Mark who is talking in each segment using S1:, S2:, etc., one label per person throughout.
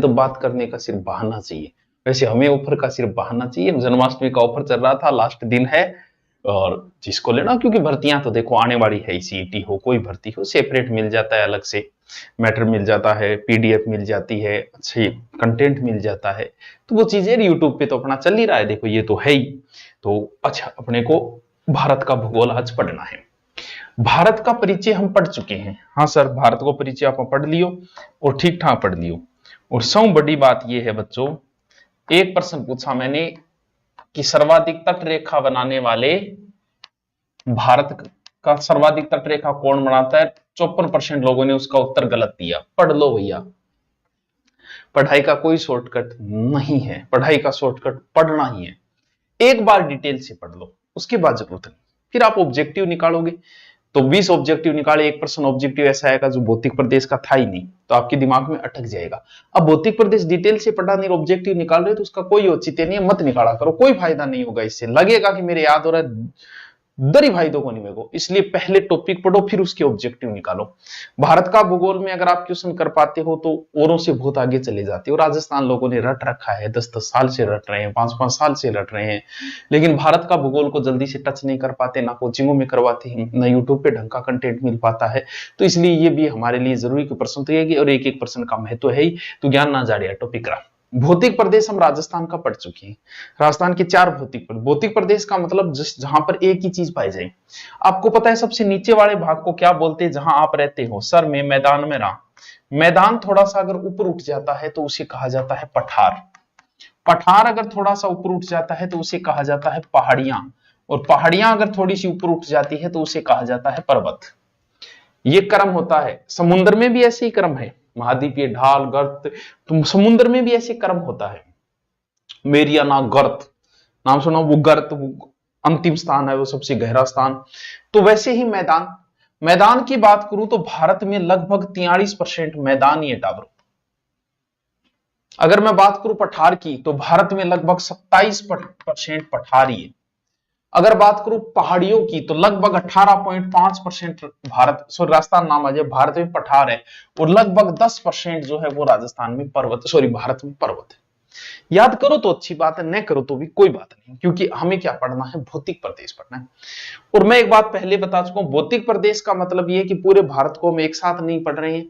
S1: तो बात करने का सिर्फ बहाना चाहिए। वैसे हमें ऑफर का सिर्फ बहाना चाहिए। जन्माष्टमी का ऑफर चल रहा था, लास्ट दिन है, और जिसको लेना, क्योंकि भर्तियां तो देखो आने वाली है, सीईटी हो कोई भर्ती हो, सेपरेट मिल जाता है, अलग से मैटर मिल जाता है, पीडीएफ मिल जाती है, अच्छी कंटेंट मिल जाता है। तो वो चीजें यूट्यूब पे तो अपना चल ही रहा है, देखो ये तो है ही। तो अच्छा, अपने को भारत का भूगोल आज पढ़ना है। भारत का परिचय हम पढ़ चुके हैं। हाँ सर, भारत को परिचय आप पढ़ लियो और ठीक ठाक पढ़ लियो। और सब बड़ी बात यह है बच्चों, एक प्रश्न पूछा मैंने कि सर्वाधिक तट रेखा बनाने वाले, भारत का सर्वाधिक तट रेखा कौन बनाता है? 54% लोगों ने उसका उत्तर गलत दिया। पढ़ लो भैया, पढ़ाई का कोई शॉर्टकट नहीं है, पढ़ाई का शॉर्टकट पढ़ना ही है। एक बार डिटेल से पढ़ लो, उसके बाद जरूरत नहीं। फिर आप ऑब्जेक्टिव निकालोगे तो 20 ऑब्जेक्टिव निकाले, 1% ऑब्जेक्टिव ऐसा आएगा जो भौतिक प्रदेश का था ही नहीं, तो आपके दिमाग में अटक जाएगा। अब भौतिक प्रदेश डिटेल से पढ़ा नहीं, ऑब्जेक्टिव निकाल रहे हो तो उसका कोई औचित्य नहीं है, मत निकाला करो, कोई फायदा नहीं होगा। इससे लगेगा कि मेरे याद हो रहा है, दरी भाई दो को नहीं मेरे को। इसलिए पहले टॉपिक पढ़ो, फिर उसके ऑब्जेक्टिव निकालो। भारत का भूगोल में अगर आप क्वेश्चन कर पाते हो तो औरों से बहुत आगे चले जाते हो। राजस्थान लोगों ने रट रखा है, 10-10 साल से रट रहे हैं, 5-5 साल से रट रहे हैं, लेकिन भारत का भूगोल को जल्दी से टच नहीं कर पाते, ना कोचिंगों में करवाते हैं, ना यूट्यूब पे ढंग का कंटेंट मिल पाता है। तो इसलिए ये भी हमारे लिए जरूरी प्रश्न तो है, और एक 1% का महत्व है ही। तो ज्ञान ना जा रहा टॉपिक रहा। भौतिक प्रदेश हम राजस्थान का पढ़ चुके हैं। राजस्थान के 4 भौतिक प्रदेश का मतलब जहां पर एक ही चीज पाई जाए। आपको पता है सबसे नीचे वाले भाग को क्या बोलते हैं? जहां आप रहते हो, सर में, मैदान में रहा। मैदान थोड़ा सा अगर ऊपर उठ जाता है तो उसे कहा जाता है पठार। पठार अगर थोड़ा सा ऊपर उठ जाता है तो उसे कहा जाता है पहाड़ियां, और पहाड़ियां अगर थोड़ी सी ऊपर उठ जाती है तो उसे कहा जाता है पर्वत। ये क्रम होता है। समुद्र में भी ऐसे ही क्रम है, महाद्वीपीय ढाल, गर्त। तो समुद्र में भी ऐसे क्रम होता है। मेरियाना, गर्त, नाम सुना? वो गर्त वो अंतिम स्थान है, वो सबसे गहरा स्थान। तो वैसे ही मैदान की बात करूं तो भारत में लगभग 43% मैदान ही है टावर। अगर मैं बात करूं पठार की तो भारत में लगभग 27% पठार ही है। अगर बात करूं पहाड़ियों की तो लगभग 18.5% राजस्थान नाम आ जाए, भारत में पठार है, और लगभग 10% जो है वो राजस्थान में भारत में पर्वत है। याद करो तो अच्छी बात है, न करो तो भी कोई बात नहीं, क्योंकि हमें क्या पढ़ना है? भौतिक प्रदेश पढ़ना है। और मैं एक बात पहले बता चुका हूं, भौतिक प्रदेश का मतलब यह है कि पूरे भारत को हम एक साथ नहीं पढ़ रहे हैं,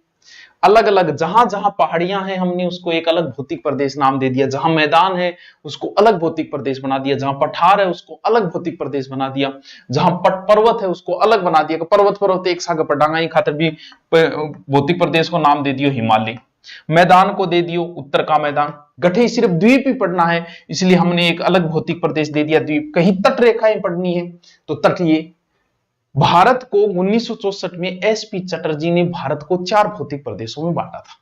S1: अलग अलग। जहां जहां पहाड़ियां हैं हमने उसको एक अलग भौतिक प्रदेश नाम दे दिया, जहां मैदान है उसको अलग भौतिक प्रदेश बना दिया, जहां पठार है उसको अलग भौतिक प्रदेश बना दिया, जहां पर्वत है उसको अलग बना दिया। पर्वत एक साग पटांगा ही खातर भी भौतिक प्रदेश को नाम दे दियो हिमालय। मैदान को दे दियो उत्तर का मैदान। गठे सिर्फ द्वीप ही पढ़ना है, इसलिए हमने एक अलग भौतिक प्रदेश दे दिया द्वीप। कहीं तट रेखाएं पढ़नी है तो तटीय। भारत को 1964 में एसपी चटर्जी ने भारत को 4 भौतिक प्रदेशों में बांटा था।